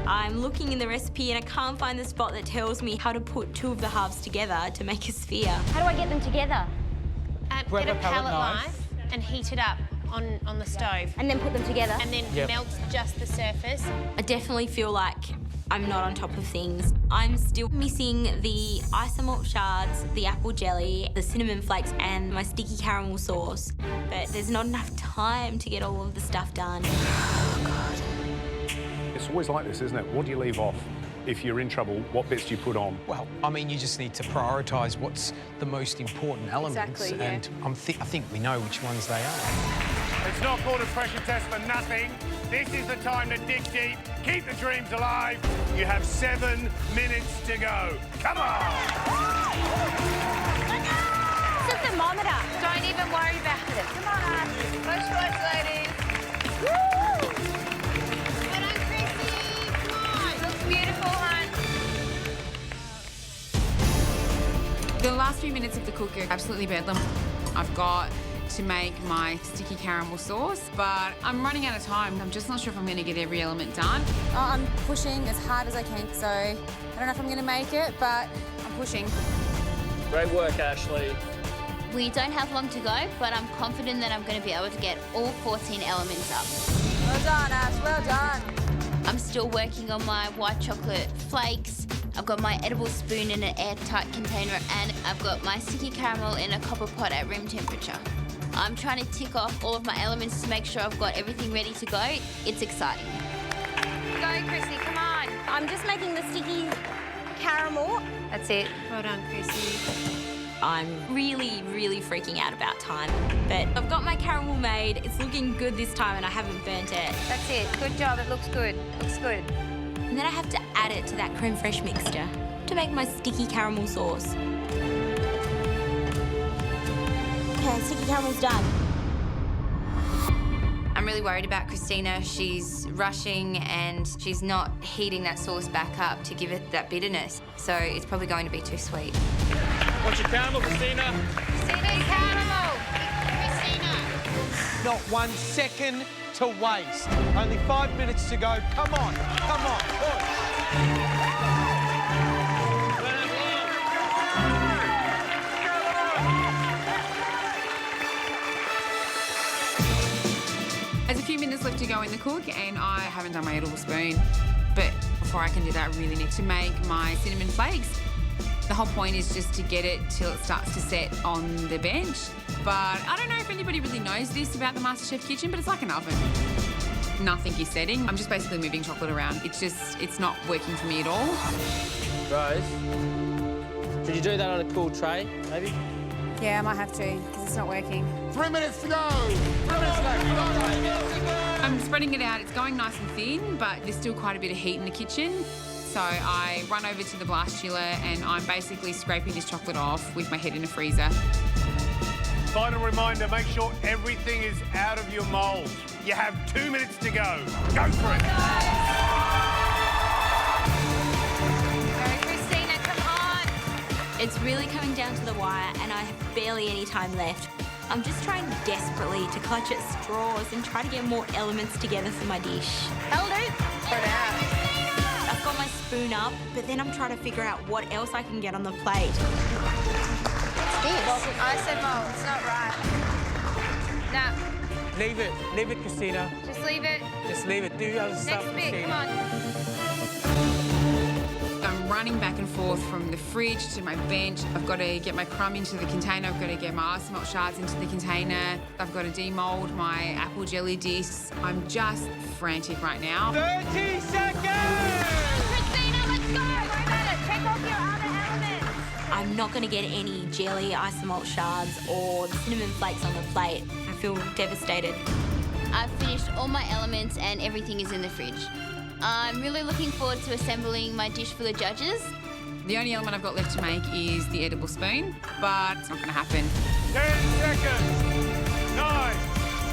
I'm looking in the recipe and I can't find the spot that tells me how to put two of the halves together to make a sphere. How do I get them together? Get a palette knife and heat it up on the stove. And then put them together? And then melt just the surface. I definitely feel like I'm not on top of things. I'm still missing the isomalt shards, the apple jelly, the cinnamon flakes, and my sticky caramel sauce. But there's not enough time to get all of the stuff done. Oh, God. It's always like this, isn't it? What do you leave off? If you're in trouble, what bits do you put on? Well, I mean, you just need to prioritise what's the most important elements. Exactly, yeah. And I think we know which ones they are. It's not called a pressure test for nothing. This is the time to dig deep, keep the dreams alive. You have 7 minutes to go. Come on! It's a thermometer. Don't even worry about it. Come on, Ash. Push close, ladies. Woo! Well done, Chrissy. Come on. Looks beautiful, hon. The last few minutes of the cook are absolutely bedlam. I've got to make my sticky caramel sauce, but I'm running out of time. I'm just not sure if I'm going to get every element done. I'm pushing as hard as I can, so I don't know if I'm going to make it, but I'm pushing. Great work, Ashley. We don't have long to go, but I'm confident that I'm going to be able to get all 14 elements up. Well done, Ash, well done. I'm still working on my white chocolate flakes. I've got my edible spoon in an airtight container, and I've got my sticky caramel in a copper pot at room temperature. I'm trying to tick off all of my elements to make sure I've got everything ready to go. It's exciting. Go, Chrissy, come on. I'm just making the sticky caramel. That's it. Well done, Chrissy. I'm really, really freaking out about time. But I've got my caramel made. It's looking good this time and I haven't burnt it. That's it. Good job. It looks good. Looks good. And then I have to add it to that creme fraiche mixture to make my sticky caramel sauce. Okay, sticky caramel's done. I'm really worried about KRISTINA. She's rushing and she's not heating that sauce back up to give it that bitterness. So it's probably going to be too sweet. What's your caramel, KRISTINA? KRISTINA, caramel. KRISTINA. Not 1 second to waste. Only 5 minutes to go. Come on, come on, push. There's a few minutes left to go in the cook, and I haven't done my edible spoon. But before I can do that, I really need to make my cinnamon flakes. The whole point is just to get it till it starts to set on the bench. But I don't know if anybody really knows this about the MasterChef kitchen, but it's like an oven. Nothing is setting. I'm just basically moving chocolate around. It's not working for me at all. Rose, could you do that on a cool tray, maybe? Yeah, I might have to, because it's not working. 3 minutes to go. 3 minutes left. I'm spreading it out. It's going nice and thin, but there's still quite a bit of heat in the kitchen. So I run over to the blast chiller and I'm basically scraping this chocolate off with my head in a freezer. Final reminder, make sure everything is out of your mould. You have 2 minutes to go. Go for it. Go, KRISTINA, come on. It's really coming down to the wire and I have barely any time left. I'm just trying desperately to clutch at straws and try to get more elements together for my dish. Hold it. Spread it out. I've got my spoon up, but then I'm trying to figure out what else I can get on the plate. I said mold. It's not right. Nah. Leave it, KRISTINA. Just leave it. Just leave it. Do other stuff, Next bit. Come on. I'm running back and forth from the fridge to my bench. I've got to get my crumb into the container. I've got to get my isomalt shards into the container. I've got to demold my apple jelly discs. I'm just frantic right now. 30 seconds! KRISTINA, let's go. Worry about it. Check off your other elements. I'm not going to get any jelly, isomalt shards or the cinnamon flakes on the plate. I feel devastated. I've finished all my elements and everything is in the fridge. I'm really looking forward to assembling my dish for the judges. The only element I've got left to make is the edible spoon, but it's not going to happen. 10 seconds. 9,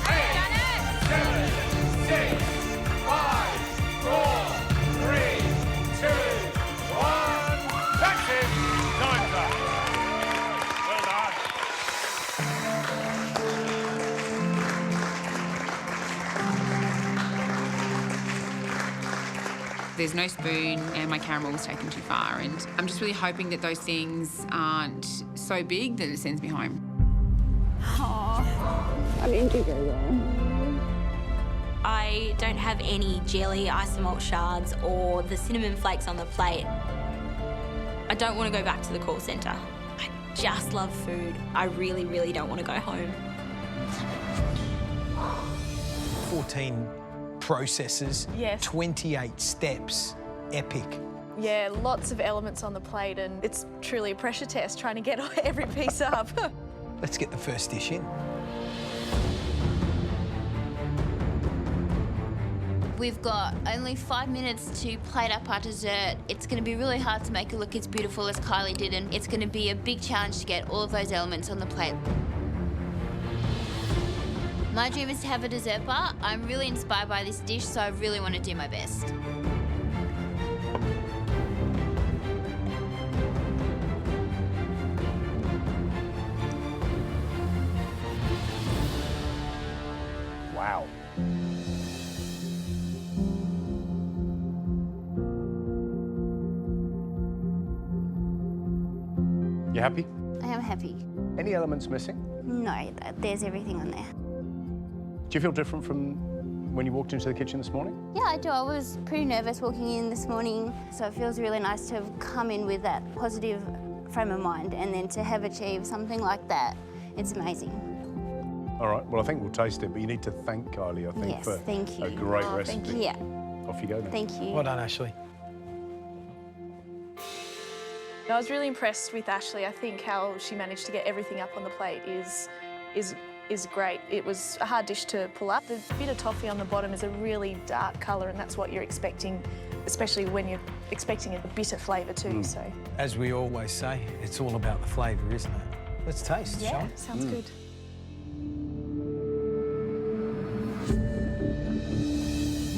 8, 7, 6, 5, 4, 3, 2, 1. That's it. Time's up. Well done. There's no spoon and my caramel was taken too far, and I'm just really hoping that those things aren't so big that it sends me home. I didn't do very well. I don't have any jelly, isomalt shards, or the cinnamon flakes on the plate. I don't want to go back to the call centre. I just love food. I really, really don't want to go home. 14 processes, Yes. 28 steps. Epic. Yeah, lots of elements on the plate, and it's truly a pressure test trying to get every piece up. Let's get the first dish in. We've got only 5 minutes to plate up our dessert. It's going to be really hard to make it look as beautiful as Kylie did, and it's going to be a big challenge to get all of those elements on the plate. My dream is to have a dessert bar. I'm really inspired by this dish, so I really want to do my best. Wow. You happy? I am happy. Any elements missing? No, there's everything on there. Do you feel different from when you walked into the kitchen this morning? Yeah, I do. I was pretty nervous walking in this morning, so it feels really nice to have come in with that positive frame of mind, and then to have achieved something like that, it's amazing. All right, well, I think we'll taste it, but you need to thank Kylie, I think, Yes, for thank you. a great Oh, recipe. thank you. Yeah, Off you go then. thank you. Well done, Ashley. I was really impressed with Ashley. I think how she managed to get everything up on the plate is great. It was a hard dish to pull up. The bit of toffee on the bottom is a really dark colour, and that's what you're expecting, especially when you're expecting a bitter flavour too. So As we always say, it's all about the flavour, isn't it? Let's taste, shall yeah, we? sounds good.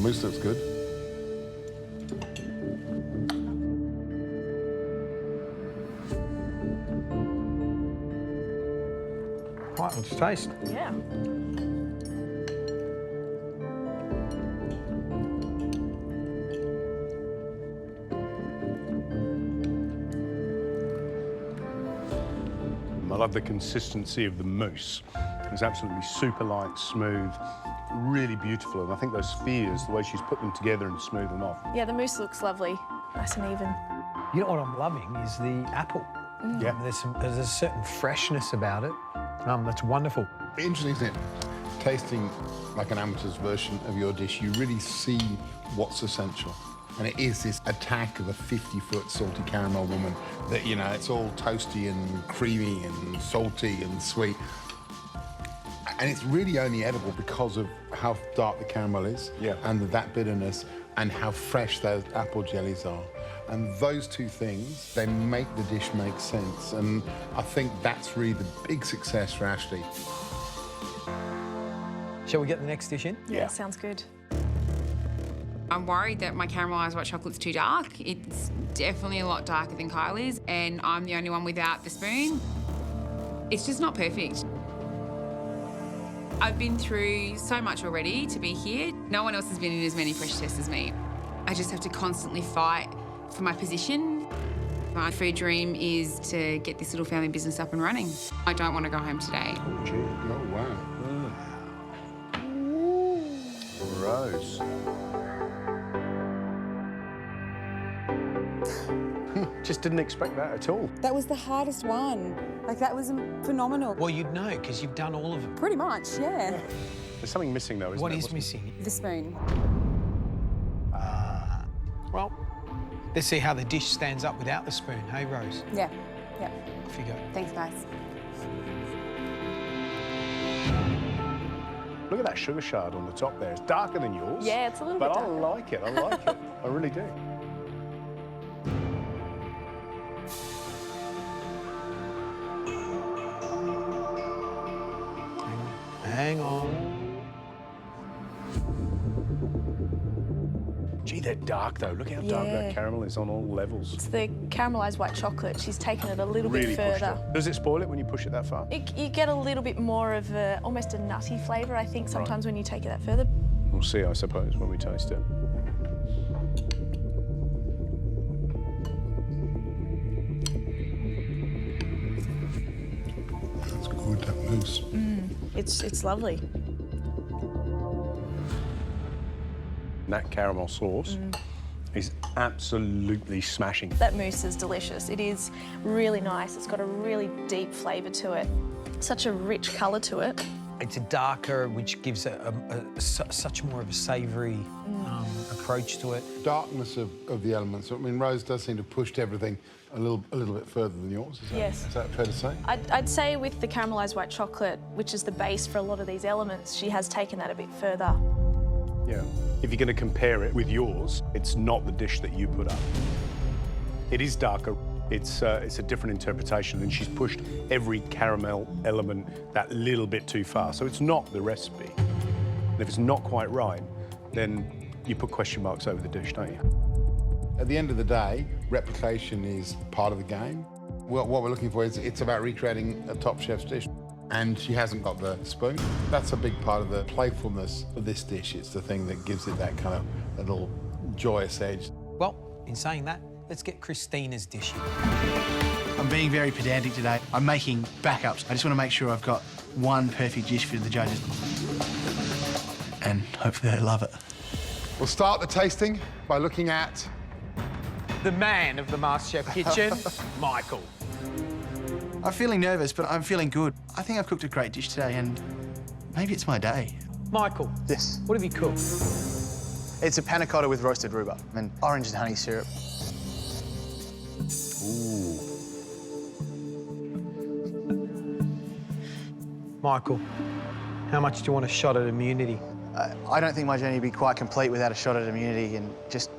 Mousse looks good. Right, let's taste. Yeah. I love the consistency of the mousse. It's absolutely super light, smooth, really beautiful. And I think those spheres, the way she's put them together and smooth them off. Yeah, the mousse looks lovely, nice and even. You know what I'm loving is the apple. Yeah. There's a certain freshness about it. That's wonderful. Interesting, isn't it? Tasting like an amateur's version of your dish, you really see what's essential. And it is this attack of a 50-foot salty caramel woman that, you know, it's all toasty and creamy and salty and sweet. And it's really only edible because of how dark the caramel is, and that bitterness, and how fresh those apple jellies are. And those two things, they make the dish make sense. And I think that's really the big success for Ashley. Shall we get the next dish in? Yeah, sounds good. I'm worried that my caramelised white chocolate's too dark. It's definitely a lot darker than Kylie's, and I'm the only one without the spoon. It's just not perfect. I've been through so much already to be here. No one else has been in as many pressure tests as me. I just have to constantly fight for my position. My food dream is to get this little family business up and running. I don't want to go home today. Oh, gee. Oh, wow. Rose. Just didn't expect that at all. That was the hardest one. Like, that was phenomenal. Well, you'd know, because you've done all of them. Pretty much, yeah. There's something missing, though, isn't What there? is missing? The spoon. Well, let's see how the dish stands up without the spoon. Hey, Rose? Yeah, yeah. Off you go. Thanks, guys. Look at that sugar shard on the top there. It's darker than yours. Yeah, it's a little bit But I darker. like it. I like it. I really do. Hang on. Gee, they're dark, though. Look how dark Yeah. that caramel is on all levels. It's the caramelised white chocolate. She's taken it a little Really bit pushed further. it. Does it spoil it when you push it that far? You get a little bit more of almost a nutty flavour, I think, sometimes when you take it that further. We'll see, I suppose, when we taste it. It's lovely. That caramel sauce is absolutely smashing. That mousse is delicious. It is really nice. It's got a really deep flavour to it. Such a rich colour to it. It's a darker, which gives such more of a savoury approach to it. Darkness of the elements. I mean, Rose does seem to have pushed everything a little bit further than yours. Yes. Is that fair to say? I'd say with the caramelised white chocolate, which is the base for a lot of these elements, she has taken that a bit further. Yeah. If you're going to compare it with yours, it's not the dish that you put up. It is darker. It's a different interpretation, and she's pushed every caramel element that little bit too far. So it's not the recipe. And if it's not quite right, then you put question marks over the dish, don't you? At the end of the day, replication is part of the game. What we're looking for is it's about recreating a top chef's dish. And she hasn't got the spoon. That's a big part of the playfulness of this dish. It's the thing that gives it that kind of little joyous edge. Well, in saying that, let's get Kristina's dish in. I'm being very pedantic today. I'm making backups. I just want to make sure I've got one perfect dish for the judges. And hopefully they love it. We'll start the tasting by looking at... the man of the MasterChef kitchen, Michael. I'm feeling nervous, but I'm feeling good. I think I've cooked a great dish today, and maybe it's my day. Michael. Yes. What have you cooked? It's a panna cotta with roasted rhubarb and orange and honey syrup. Ooh. Michael, how much do you want a shot at immunity? I don't think my journey would be quite complete without a shot at immunity and just,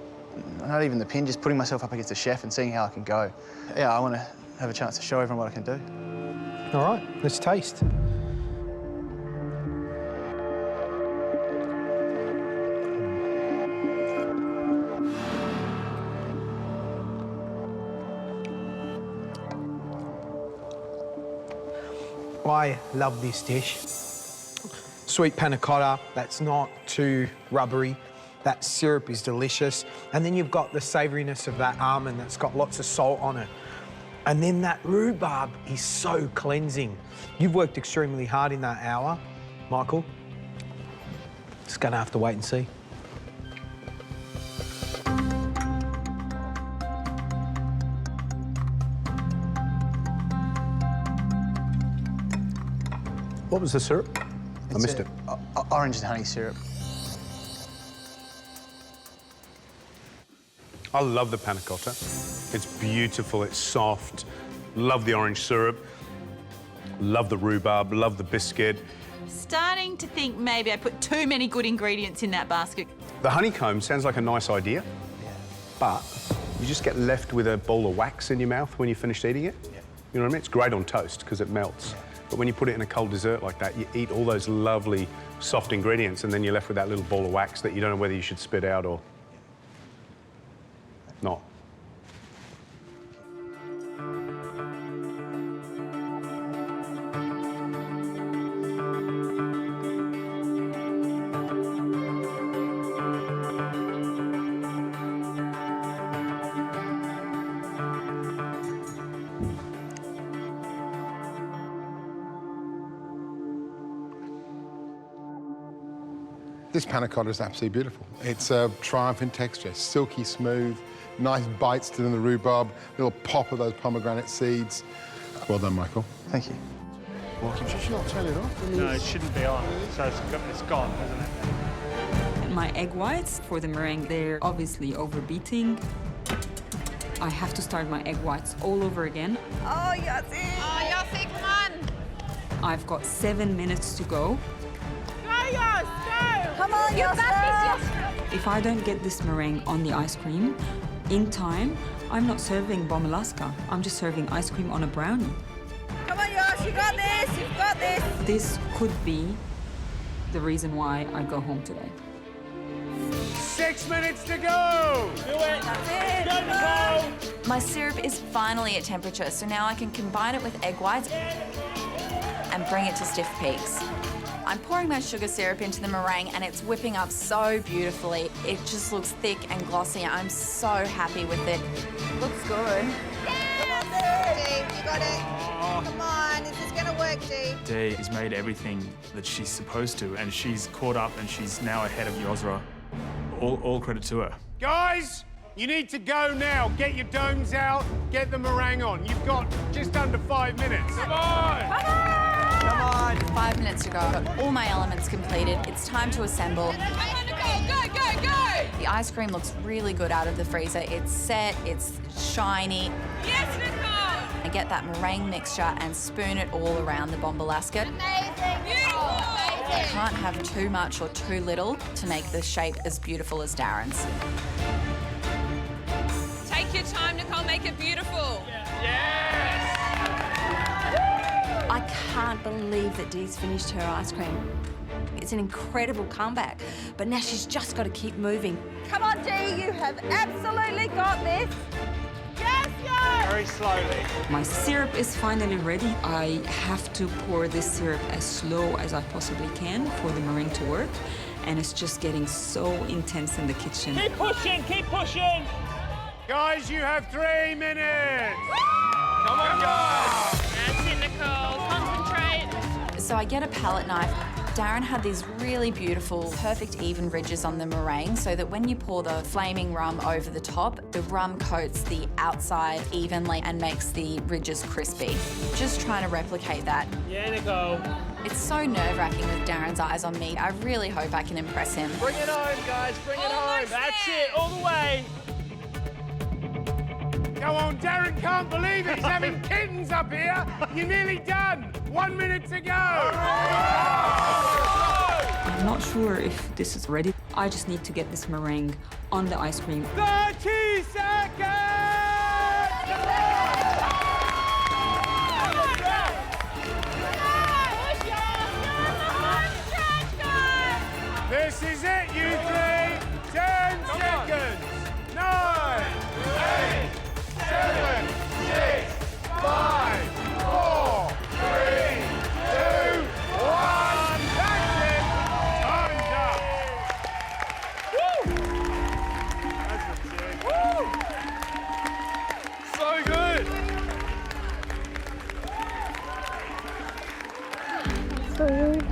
not even the pin, just putting myself up against a chef and seeing how I can go. Yeah, I want to have a chance to show everyone what I can do. All right, let's taste. I love this dish. Sweet panna cotta, that's not too rubbery. That syrup is delicious. And then you've got the savouriness of that almond that's got lots of salt on it. And then that rhubarb is so cleansing. You've worked extremely hard in that hour, Michael. Just gonna have to wait and see. What was the syrup? I missed it. Orange and honey syrup. I love the panna cotta. It's beautiful, it's soft. Love the orange syrup. Love the rhubarb, love the biscuit. Starting to think maybe I put too many good ingredients in that basket. The honeycomb sounds like a nice idea, but you just get left with a bowl of wax in your mouth when you finished eating it. Yeah. You know what I mean? It's great on toast because it melts. Yeah. But when you put it in a cold dessert like that, you eat all those lovely soft ingredients and then you're left with that little ball of wax that you don't know whether you should spit out or not. This panna cotta is absolutely beautiful. It's a triumph in texture, silky smooth, nice bites to the rhubarb, little pop of those pomegranate seeds. Well done, Michael. Thank you. Should you not turn it off? No, it shouldn't be on, so it's gone, isn't it? My egg whites for the meringue, they're obviously overbeating. I have to start my egg whites all over again. Oh, Yossi! Oh, Yossi, come on! I've got 7 minutes to go. Go, Yos, go! Come on, Yossi! If I don't get this meringue on the ice cream in time, I'm not serving bomalaska. I'm just serving ice cream on a brownie. Come on, Yosh, you got this! You've got this! This could be the reason why I go home today. 6 minutes to go! Do it! That's it! Go, Nicole! My syrup is finally at temperature, so now I can combine it with egg whites and bring it to stiff peaks. I'm pouring my sugar syrup into the meringue and it's whipping up so beautifully. It just looks thick and glossy. I'm so happy with it. Looks good. Yeah, Dee, you got it. Come on, this is gonna work, Dee. Dee has made everything that she's supposed to, and she's caught up and she's now ahead of Yosra. All credit to her. Guys, you need to go now. Get your domes out, get the meringue on. You've got just under 5 minutes. Come on! Come on! 5 minutes to go. I've got all my elements completed. It's time to assemble. The ice cream looks really good out of the freezer. It's set, it's shiny. Yes, Nicole! I get that meringue mixture and spoon it all around the bombalasca. Amazing! Beautiful! I can't have too much or too little to make the shape as beautiful as Darren's. Take your time, Nicole, make it beautiful. I can't believe that Dee's finished her ice cream. It's an incredible comeback, but now she's just got to keep moving. Come on, Dee, you have absolutely got this. Yes, yes! Very slowly. My syrup is finally ready. I have to pour this syrup as slow as I possibly can for the meringue to work, and it's just getting so intense in the kitchen. Keep pushing, keep pushing! Guys, you have 3 minutes! Come on, guys! That's it, Nicole. Concentrate. So I get a palette knife. Darren had these really beautiful, perfect even ridges on the meringue so that when you pour the flaming rum over the top, the rum coats the outside evenly and makes the ridges crispy. Just trying to replicate that. Yeah, Nicole. It's so nerve-wracking with Darren's eyes on me. I really hope I can impress him. Bring it home, guys, bring it home. That's it, all the way. Go on, Darren can't believe it. He's having kittens up here. You're nearly done. 1 minute to go. I'm not sure if this is ready. I just need to get this meringue on the ice cream. 30 seconds! This is it, you three. 10 seconds. 9, 8, 7, 6, 5, 4, 3, 2, 1. That's it. Time's up. Woo! That's legit. Woo! So good.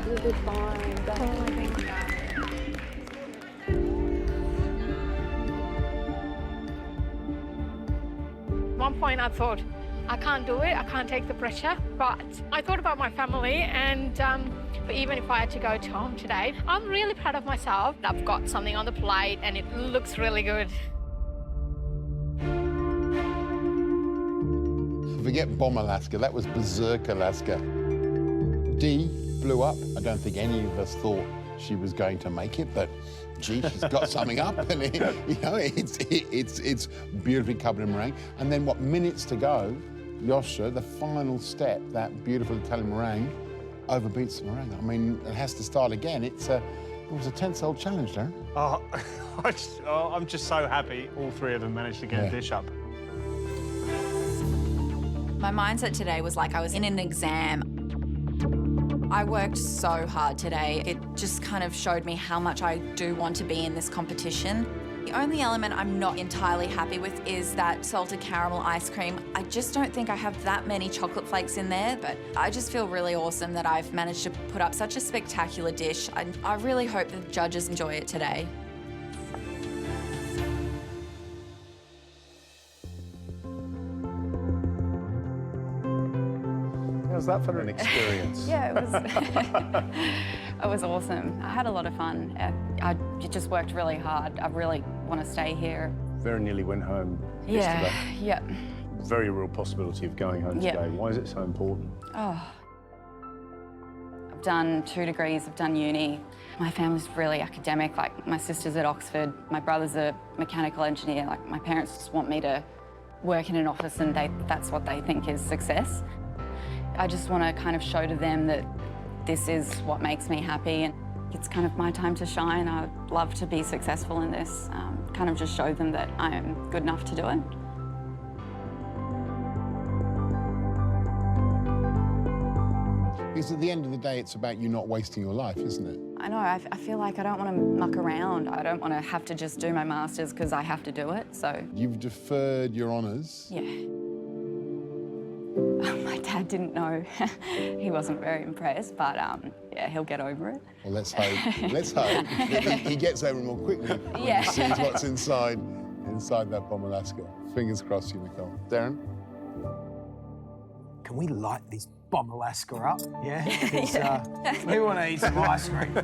You'll be fine. At one point I thought, I can't do it, I can't take the pressure, but I thought about my family and but even if I had to go to home today, I'm really proud of myself. I've got something on the plate and it looks really good. Forget Bomb Alaska, that was Berserk Alaska. Dee blew up. I don't think any of us thought she was going to make it, but gee, she's got something up, and it's beautifully covered in meringue. And then minutes to go, Yosra, the final step, that beautiful Italian meringue, overbeats the meringue. I mean, it has to start again. It was a tense-old challenge, Darren. Oh, I'm just so happy all three of them managed to get a dish up. My mindset today was like I was in an exam. I worked so hard today. It just kind of showed me how much I do want to be in this competition. The only element I'm not entirely happy with is that salted caramel ice cream. I just don't think I have that many chocolate flakes in there, but I just feel really awesome that I've managed to put up such a spectacular dish. I really hope the judges enjoy it today. How's that for an experience? Yeah, it was, it was awesome. I had a lot of fun. I just worked really hard. I really want to stay here. Very nearly went home yesterday. Yeah. Very real possibility of going home today. Why is it so important? Oh, I've done 2 degrees, I've done uni. My family's really academic. Like, my sister's at Oxford, my brother's a mechanical engineer. Like, my parents just want me to work in an office and that's what they think is success. I just want to kind of show to them that this is what makes me happy, and it's kind of my time to shine. I'd love to be successful in this, kind of just show them that I am good enough to do it. Because at the end of the day, it's about you not wasting your life, isn't it? I know, I feel like I don't want to muck around. I don't want to have to just do my masters because I have to do it, so. You've deferred your honours. Yeah. Dad didn't know. He wasn't very impressed, but yeah, he'll get over it. Well, let's hope. Let's hope he gets over it more quickly when Yeah. he sees what's inside that bomb Alaska. Fingers crossed, you, Nicole. Darren? Can we light this bomb Alaska up? Yeah? 'Cause, we want to eat some ice cream.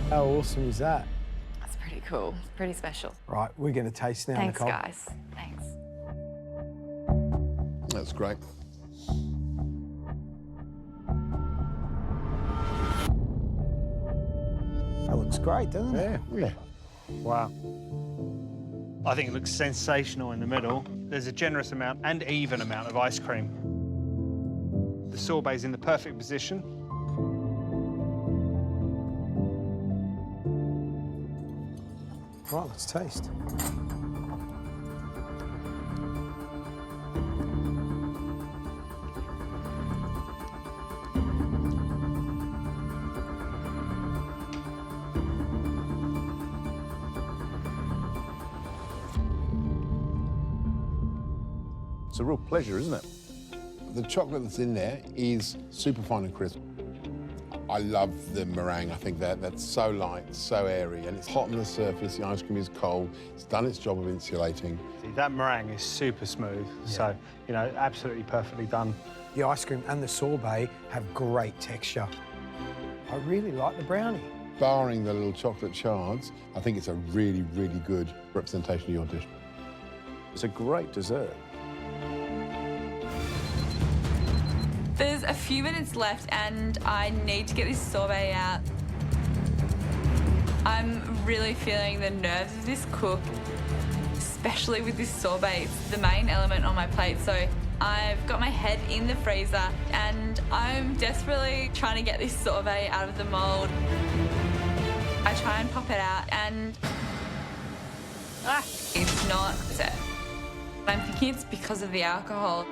How awesome is that? That's pretty cool. It's pretty special. Right, we're going to taste now, Thanks, Nicole. guys. Thanks. That's great. That looks great, doesn't it? Yeah. Wow. I think it looks sensational in the middle. There's a generous amount and even amount of ice cream. The sorbet's in the perfect position. Right, let's taste. It's a real pleasure, isn't it? The chocolate that's in there is super fine and crisp. I love the meringue. I think that's so light, so airy, and it's hot on the surface. The ice cream is cold. It's done its job of insulating. See, that meringue is super smooth, so, you know, absolutely perfectly done. The ice cream and the sorbet have great texture. I really like the brownie. Barring the little chocolate shards, I think it's a really, really good representation of your dish. It's a great dessert. There's a few minutes left and I need to get this sorbet out. I'm really feeling the nerves of this cook, especially with this sorbet. It's the main element on my plate, so I've got my head in the freezer and I'm desperately trying to get this sorbet out of the mould. I try and pop it out and it's not set. I'm thinking it's because of the alcohol.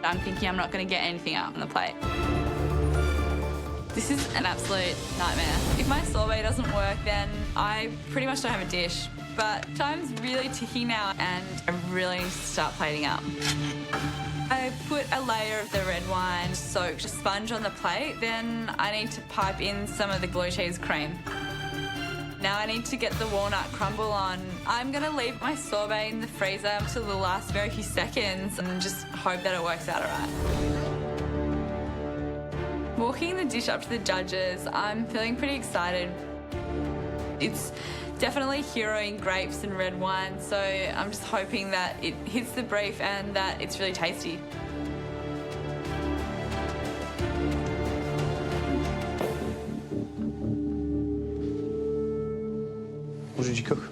I'm thinking I'm not going to get anything out on the plate. This is an absolute nightmare. If my sorbet doesn't work, then I pretty much don't have a dish. But time's really ticking now, and I really need to start plating up. I put a layer of the red wine soaked sponge on the plate. Then I need to pipe in some of the blue cheese cream. Now I need to get the walnut crumble on. I'm going to leave my sorbet in the freezer until the last very few seconds and just hope that it works out all right. Walking the dish up to the judges, I'm feeling pretty excited. It's definitely heroing grapes and red wine, so I'm just hoping that it hits the brief and that it's really tasty. What did you cook?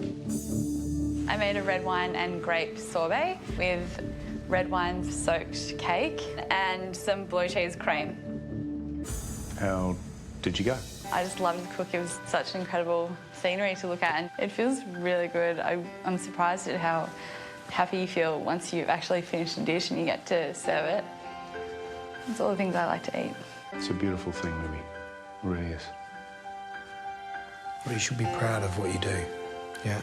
I made a red wine and grape sorbet with red wine soaked cake and some blue cheese cream. How did you go? I just loved the cook. It was such incredible scenery to look at and it feels really good. I'm surprised at how happy you feel once you've actually finished a dish and you get to serve it. It's all the things I like to eat. It's a beautiful thing, Mimi. It really is. Well, you should be proud of what you do, yeah?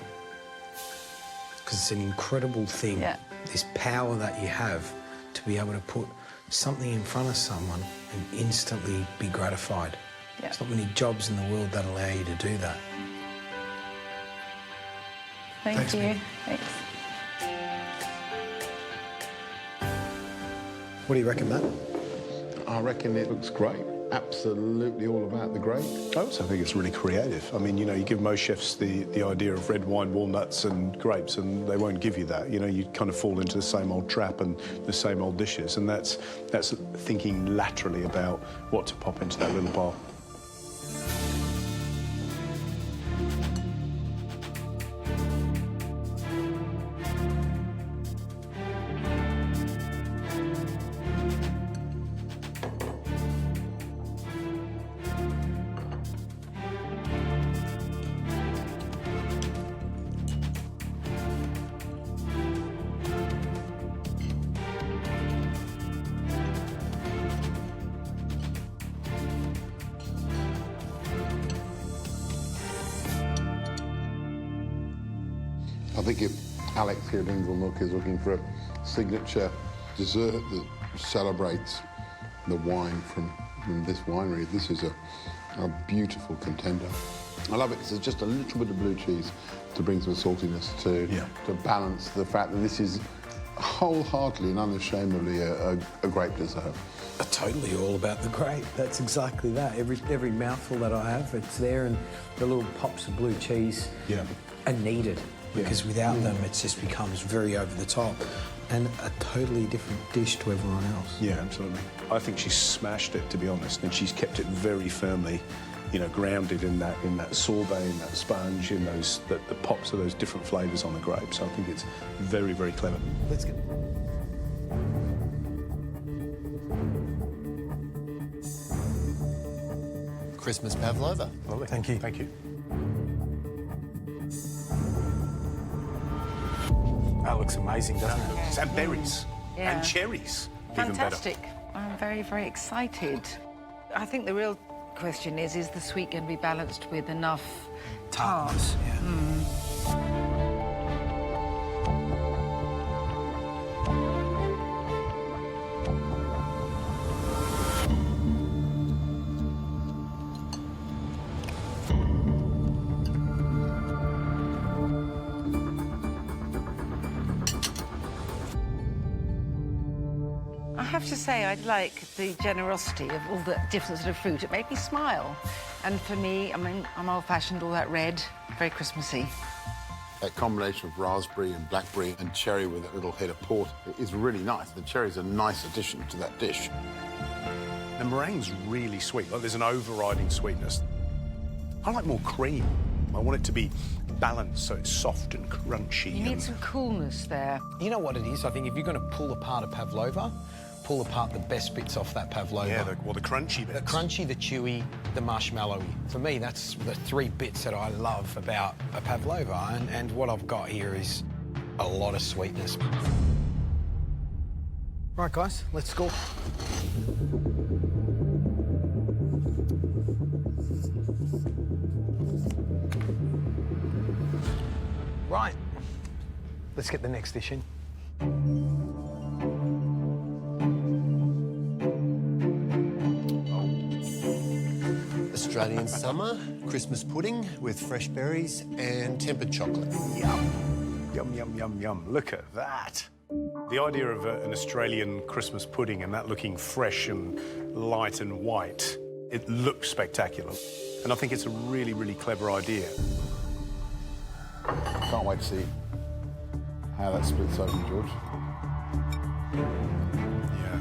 Because it's an incredible thing, this power that you have to be able to put something in front of someone and instantly be gratified. There's not many jobs in the world that allow you to do that. Thank you. Thanks. What do you reckon, Matt? I reckon it looks great. Absolutely all about the grape. I also think it's really creative. I mean, you know, you give most chefs the idea of red wine, walnuts and grapes, and they won't give you that. You know, you kind of fall into the same old trap and the same old dishes, and that's thinking laterally about what to pop into that little bowl. think if Alex here at Invention is looking for a signature dessert that celebrates the wine from this winery, this is a beautiful contender. I love it because there's just a little bit of blue cheese to bring some saltiness to balance the fact that this is wholeheartedly and unashamedly a grape dessert. Totally all about the grape. That's exactly that. Every mouthful that I have, it's there, and the little pops of blue cheese are needed because without them, it just becomes very over the top and a totally different dish to everyone else. Yeah, absolutely. I think she's smashed it, to be honest, and she's kept it very firmly, you know, grounded in that sorbet, in that sponge, in those the pops of those different flavours on the grape. So I think it's very, very clever. Let's get. Christmas pavlova. Lovely. Thank you. Thank you. That looks amazing, doesn't it? And berries. Yeah. And cherries. Fantastic. I'm very, very excited. I think the real question is the sweet going to be balanced with enough tartness? I have to say, I like the generosity of all the different sort of fruit. It made me smile. And for me, I mean, I'm old-fashioned, all that red, very Christmassy. That combination of raspberry and blackberry and cherry with a little head of port is really nice. The cherry's a nice addition to that dish. The meringue's really sweet. Like, there's an overriding sweetness. I like more cream. I want it to be balanced so it's soft and crunchy. You need some coolness there. You know what it is? I think if you're going to pull apart a pavlova, pull apart the best bits off that pavlova. Yeah, the crunchy bits. The crunchy, the chewy, the marshmallowy. For me, that's the three bits that I love about a pavlova, and what I've got here is a lot of sweetness. Right, guys, let's go. Right, let's get the next dish in. Australian summer, Christmas pudding with fresh berries and tempered chocolate. Yum. Yum, yum, yum, yum. Look at that. The idea of an Australian Christmas pudding and that looking fresh and light and white, it looks spectacular. And I think it's a really, really clever idea. Can't wait to see how that splits open, George. Yeah.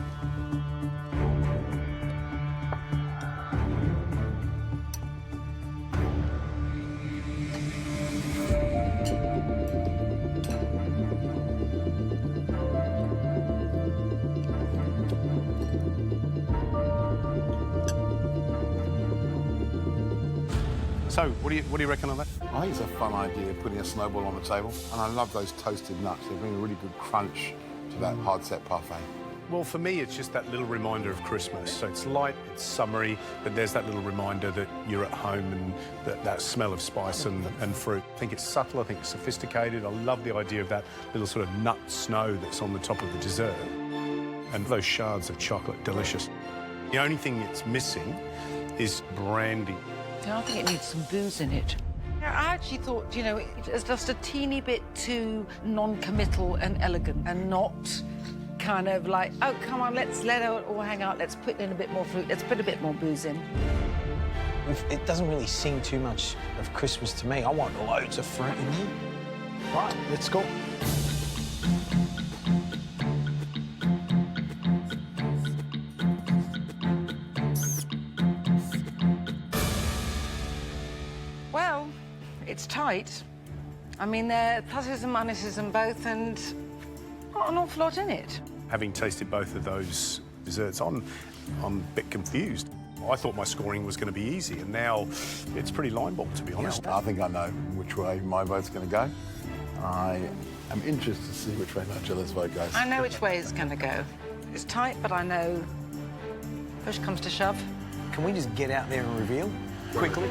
So, what do you reckon on that? I think it's a fun idea, putting a snowball on the table. And I love those toasted nuts. They bring a really good crunch to that hard-set parfait. Well, for me, it's just that little reminder of Christmas. So it's light, it's summery, but there's that little reminder that you're at home and that smell of spice and fruit. I think it's subtle, I think it's sophisticated. I love the idea of that little sort of nut snow that's on the top of the dessert. And those shards of chocolate, delicious. The only thing it's missing is brandy. I think it needs some booze in it. I actually thought, you know, it's just a teeny bit too non-committal and elegant and not kind of like, oh, come on, let's let it all hang out, let's put in a bit more fruit, let's put a bit more booze in. It doesn't really sing too much of Christmas to me. I want loads of fruit in here. Right, let's go. Well, it's tight. I mean, there are pluses and minuses in both, and not an awful lot in it. Having tasted both of those desserts, I'm a bit confused. I thought my scoring was going to be easy, and now it's pretty line-ball, to be honest. I think I know which way my vote's going to go. I am interested to see which way Nigella's vote goes. I know which way it's going to go. It's tight, but I know push comes to shove. Can we just get out there and reveal quickly?